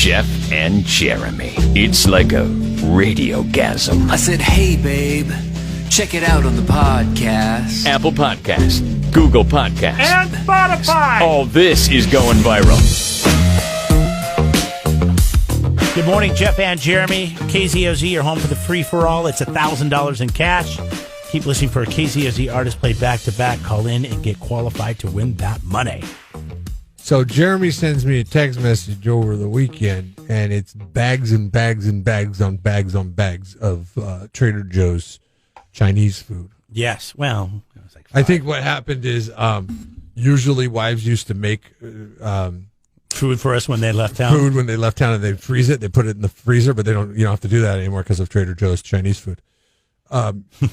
Jeff and Jeremy. It's like a radiogasm. I said, hey, babe, check it out on the podcast. Apple Podcast, Google Podcast, and Spotify. All this is going viral. Good morning, Jeff and Jeremy. KZOZ, you're home for the free-for-all. It's $1,000 in cash. Keep listening for a KZOZ artist play back-to-back. Call in and get qualified to win that money. So Jeremy sends me a text message over the weekend, and it's bags and bags and bags on bags of Trader Joe's Chinese food. Yes, well, it was like 5. I think what happened is usually wives used to make food for us when they left town. Food when they left town, and they freeze it. They put it in the freezer, but you don't have to do that anymore because of Trader Joe's Chinese food.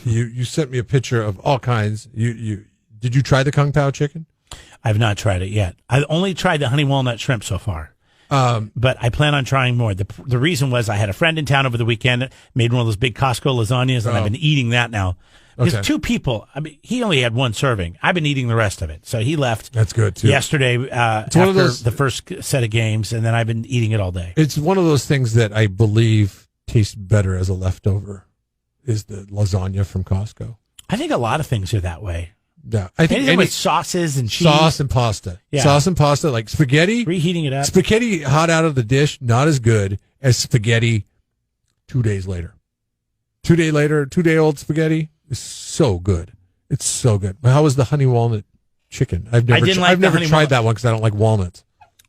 You sent me a picture of all kinds. Did you try the Kung Pao chicken? I've not tried it yet. I've only tried the honey walnut shrimp so far. But I plan on trying more. The reason was I had a friend in town over the weekend, made one of those big Costco lasagnas, and I've been eating that now. Because two people, he only had one serving. I've been eating the rest of it. So he left. That's good, too. Yesterday after the first set of games, and then I've been eating it all day. It's one of those things that I believe tastes better as a leftover, is the lasagna from Costco. I think a lot of things are that way. Yeah, I think anything with sauces and cheese. Sauce and pasta. Yeah. Sauce and pasta, like spaghetti. Reheating it up. Spaghetti hot out of the dish, not as good as spaghetti 2 days later. 2 day later, 2 day old spaghetti is so good. It's so good. How was the honey walnut chicken? I've never tried that one because I don't like walnuts.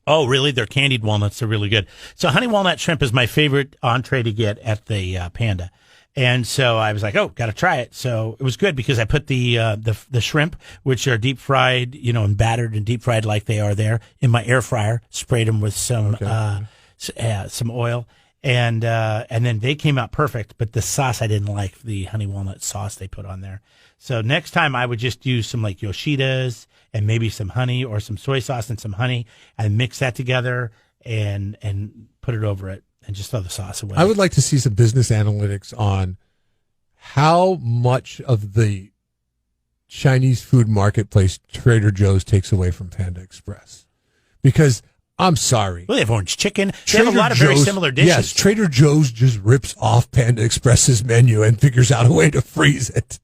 Oh, really? They're candied walnuts. They're really good. So honey walnut shrimp is my favorite entree to get at the Panda. And so I was like, oh, got to try it. So it was good because I put the shrimp, which are deep fried, and battered and deep fried like they are there, in my air fryer, sprayed them with some oil. And then they came out perfect. But the sauce, I didn't like the honey walnut sauce they put on there. So next time I would just use some like Yoshida's and maybe some honey or some soy sauce and some honey and mix that together and put it over it. And just throw the sauce away. I would like to see some business analytics on how much of the Chinese food marketplace Trader Joe's takes away from Panda Express. Because, I'm sorry. Well, they have orange chicken. They have a lot of very similar dishes. Yes, Trader Joe's just rips off Panda Express's menu and figures out a way to freeze it.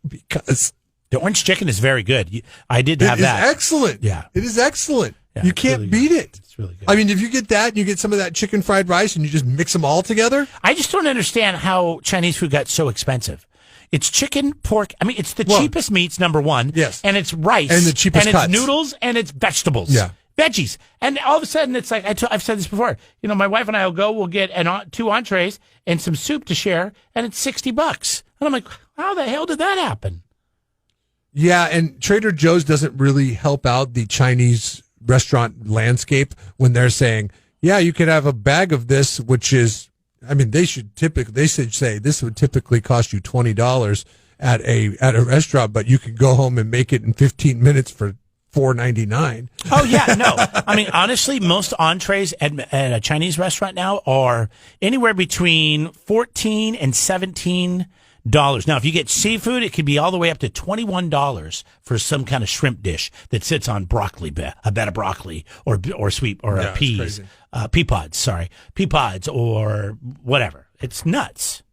Because the orange chicken is very good. I did have that. It is excellent. Yeah. It is excellent. Yeah, you can't really beat it. It's really good. I mean, if you get that and you get some of that chicken fried rice and you just mix them all together. I just don't understand how Chinese food got so expensive. It's chicken, pork. I mean, it's the cheapest meats, number one. Yes. And it's rice. And the cheapest cuts. And it's noodles and it's vegetables. Yeah. Veggies. And all of a sudden, it's like, I've said this before. My wife and I we'll get 2 entrees and some soup to share, and it's $60. And I'm like, how the hell did that happen? Yeah, and Trader Joe's doesn't really help out the Chinese restaurant landscape when they're saying, yeah, you could have a bag of this, which is, I mean, they should say this would typically cost you $20 at a restaurant, but you could go home and make it in 15 minutes for $4.99. Oh yeah, no. I mean, honestly, most entrees at a Chinese restaurant now are anywhere between $14 and $17. Now, if you get seafood, it could be all the way up to $21 for some kind of shrimp dish that sits on broccoli, a bed of broccoli or sweet or peas, pea pods or whatever. It's nuts.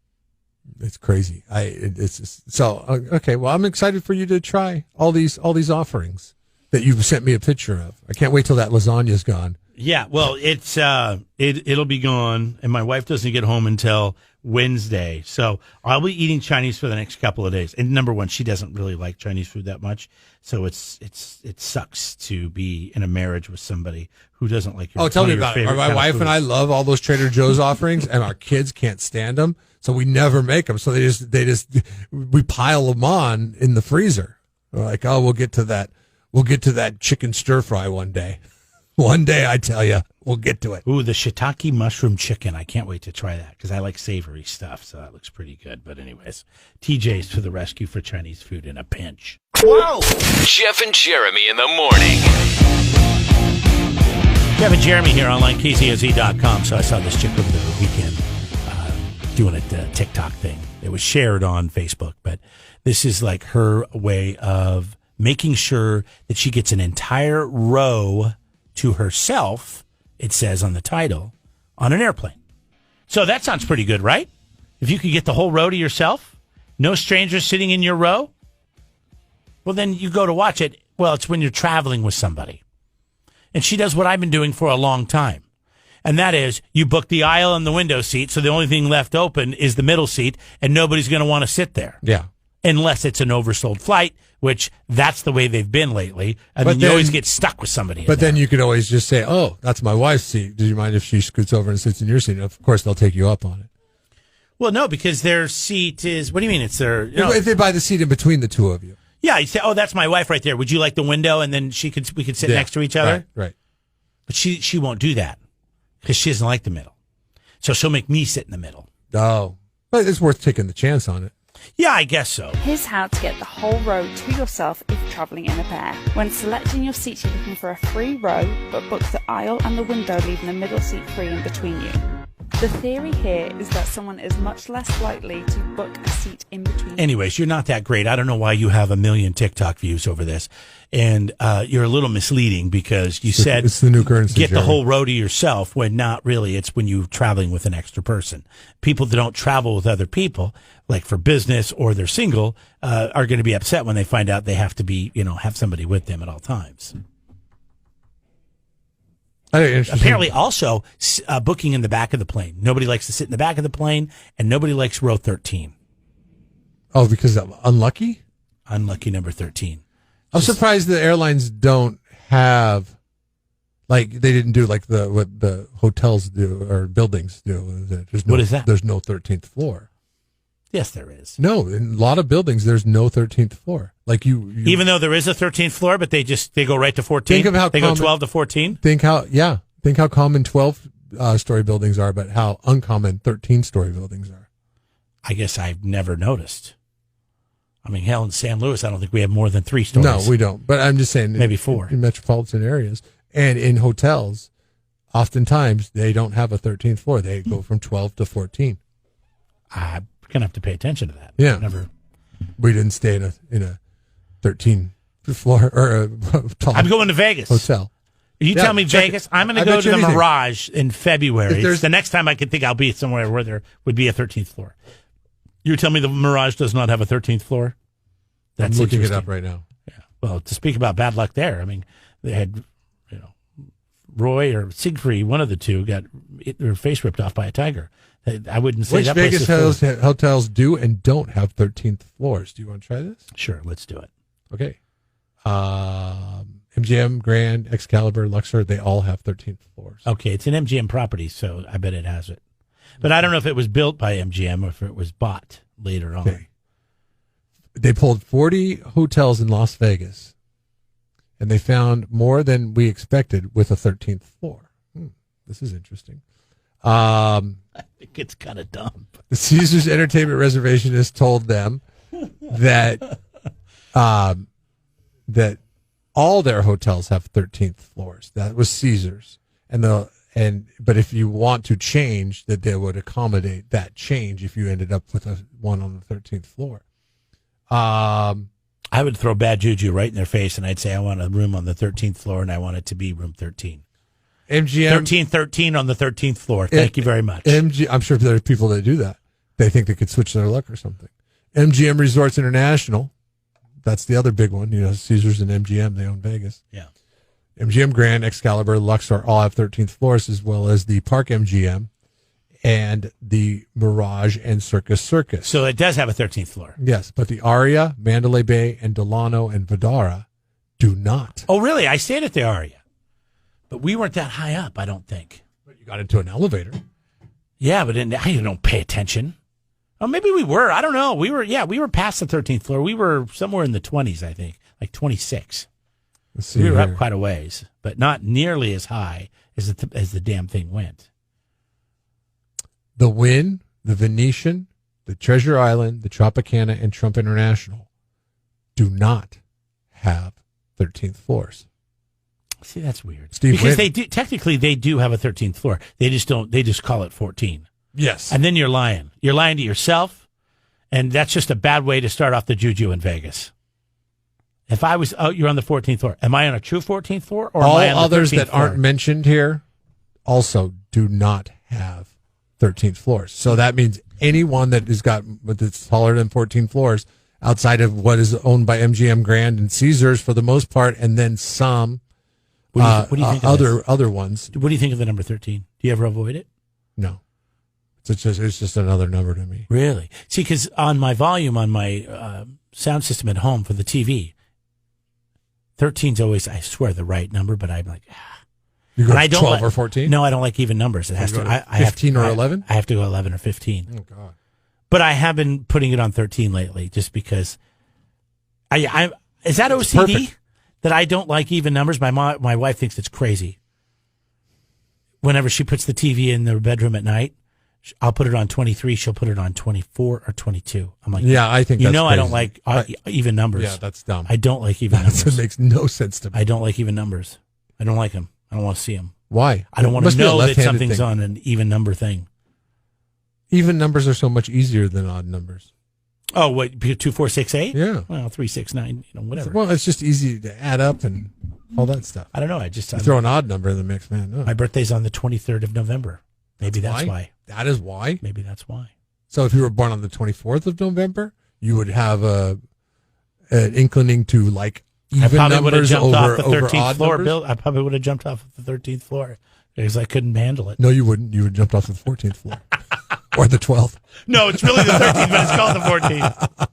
It's crazy. Okay. Well, I'm excited for you to try all these offerings that you've sent me a picture of. I can't wait till that lasagna's gone. Yeah. Well, it'll be gone, and my wife doesn't get home until Wednesday. So I'll be eating Chinese for the next couple of days. And number one, she doesn't really like Chinese food that much. So it sucks to be in a marriage with somebody who doesn't like your food. Oh, tell me about it. My wife and I love all those Trader Joe's offerings, and our kids can't stand them. So we never make them. So we pile them on in the freezer. We're like, oh, we'll get to that chicken stir fry one day. One day, I tell you, we'll get to it. Ooh, the shiitake mushroom chicken. I can't wait to try that because I like savory stuff, so that looks pretty good. But anyways, TJ's to the rescue for Chinese food in a pinch. Whoa! Jeff and Jeremy in the morning. Jeff and Jeremy here online, KZOZ.com. So I saw this chick over the weekend doing a Tik Tok thing. It was shared on Facebook, but this is like her way of making sure that she gets an entire row to herself, it says on the title, on an airplane. So that sounds pretty good, right? If you could get the whole row to yourself, no strangers sitting in your row, well, then you go to watch it. Well, it's when you're traveling with somebody. And she does what I've been doing for a long time. And that is, you book the aisle and the window seat, so the only thing left open is the middle seat, and nobody's going to want to sit there. Yeah. Unless it's an oversold flight, which that's the way they've been lately. And then you always get stuck with somebody. But then you could always just say, oh, that's my wife's seat. Do you mind if she scoots over and sits in your seat? And of course, they'll take you up on it. Well, no, because their seat is, what do you mean? It's their, if they buy the seat in between the two of you. Yeah, you say, oh, that's my wife right there. Would you like the window? And then we could sit next to each other? Right. But she won't do that because she doesn't like the middle. So she'll make me sit in the middle. Oh, but it's worth taking the chance on it. Yeah, I guess so. Here's how to get the whole row to yourself if travelling in a pair. When selecting your seat, you're looking for a free row, but book the aisle and the window, leaving the middle seat free in between you. The theory here is that someone is much less likely to book a seat in between. Anyways, you're not that great. I don't know why you have 1 million TikTok views over this. And you're a little misleading because you said it's the new currency, get the Jeremy. whole row to yourself, when not really. It's when you're traveling with an extra person. People that don't travel with other people, like for business or they're single, are going to be upset when they find out they have to be, have somebody with them at all times. Apparently, also booking in the back of the plane. Nobody likes to sit in the back of the plane, and nobody likes row 13. Oh, because of unlucky? Unlucky number 13. I'm surprised the airlines don't have, like, they didn't do like what the hotels do or buildings do. What is that? There's no 13th floor. Yes, there is. No, in a lot of buildings, there's no 13th floor. Like you even though there is a 13th floor, but they go right to 14. Think of how they go 12 to 14. Think how common 12-story buildings are, but how uncommon 13-story buildings are. I guess I've never noticed. I mean, hell, in San Luis, I don't think we have more than 3 stories. No, we don't. But I'm just saying, maybe 4 in metropolitan areas and in hotels. Oftentimes, they don't have a 13th floor. They go from 12 to 14. I'm gonna have to pay attention to that. Yeah, we didn't stay in a 13th floor or a tall. I'm going to Vegas hotel. You tell me Vegas. I'm going to go to the Mirage in February. It's the next time I can think I'll be somewhere where there would be a 13th floor. You're telling me the Mirage does not have a 13th floor? That's I'm looking it up right now. Yeah. Well, to speak about bad luck there, I mean, they had, Roy or Siegfried, one of the two, got their face ripped off by a tiger. I wouldn't say which that Vegas hotels do and don't have 13th floors. Do you want to try this? Sure, let's do it. Okay. MGM, Grand, Excalibur, Luxor, they all have 13th floors. Okay, it's an MGM property, so I bet it has it. But I don't know if it was built by MGM or if it was bought later on. Okay. They pulled 40 hotels in Las Vegas, and they found more than we expected with a 13th floor. This is interesting. I think it's kind of dumb. The Caesars Entertainment Reservationist told them that that all their hotels have 13th floors. That was Caesars, but if you want to change, that they would accommodate that change if you ended up with one on the 13th floor. I would throw bad juju right in their face, and I'd say I want a room on the 13th floor, and I want it to be room 13. MGM 1313 on the 13th floor. Thank you very much. I'm sure there are people that do that. They think they could switch their luck or something. MGM Resorts International. That's the other big one. Caesars and MGM, they own Vegas. Yeah. MGM Grand, Excalibur, Luxor all have 13th floors, as well as the Park MGM and the Mirage and Circus. So it does have a 13th floor. Yes, but the Aria, Mandalay Bay, and Delano and Vidara do not. Oh, really? I stayed at the Aria. But we weren't that high up, I don't think. But you got into an elevator. Yeah, but I don't pay attention. Oh, maybe we were. I don't know. We were past the 13th floor. We were somewhere in the 20s, I think, like 26. Let's see. We were up quite a ways, but not nearly as high as the damn thing went. The Wynn, the Venetian, the Treasure Island, the Tropicana, and Trump International do not have 13th floors. See, that's weird. Steve because Wynn. technically they do have a 13th floor. They just call it 14. Yes. And then you're lying. You're lying to yourself, and that's just a bad way to start off the juju in Vegas. If I was, you're on the 14th floor. Am I on a true 14th floor? Or all am I on others the 13th that floor? aren't mentioned here also do not have 13th floors. So that means anyone that's taller than 14 floors outside of what is owned by MGM Grand and Caesars for the most part, and then some What do you think of this? other ones. What do you think of the number 13? Do you ever avoid it? No. It's just another number to me. Really? See, because on my volume on my sound system at home for the TV, 13's always, I swear, the right number, but I'm like, You go and I don't 12 like, or 14? No, I don't like even numbers. It has You to. go I have 15 to, or 11? I have to go 11 or 15. Oh God! But I have been putting it on 13 lately, just because. I is that It's OCD perfect. that I don't like even numbers? My wife thinks it's crazy. Whenever she puts the TV in their bedroom at night, I'll put it on 23. She'll put it on 24 or 22. I'm like, Yeah, I think you that's know, I don't crazy. like even numbers. Yeah, that's dumb. I don't like even It numbers. makes no sense to me. I don't like even numbers. I don't like them. I don't want to see them. Why? I don't want Must to be a know that left-handed something's thing. on an even number thing. Even numbers are so much easier than odd numbers. Oh, what? 2, 4, 6, 8? Yeah. Well, 3, 6, 9. Whatever. Well, it's just easy to add up and all that stuff. I don't know. I just You throw an odd number in the mix, man. my birthday's on the 23rd of November. Maybe that's why. That is why. Maybe that's why. So if you were born on the 24th of November, you would have an inkling to like I even probably would have numbers jumped over, off the over 13th odd floor. numbers. Bill, I probably would have jumped off the 13th floor because I couldn't handle it. No, you wouldn't. You would jump off the 14th floor or the 12th. No, it's really the 13th, but it's called the 14th.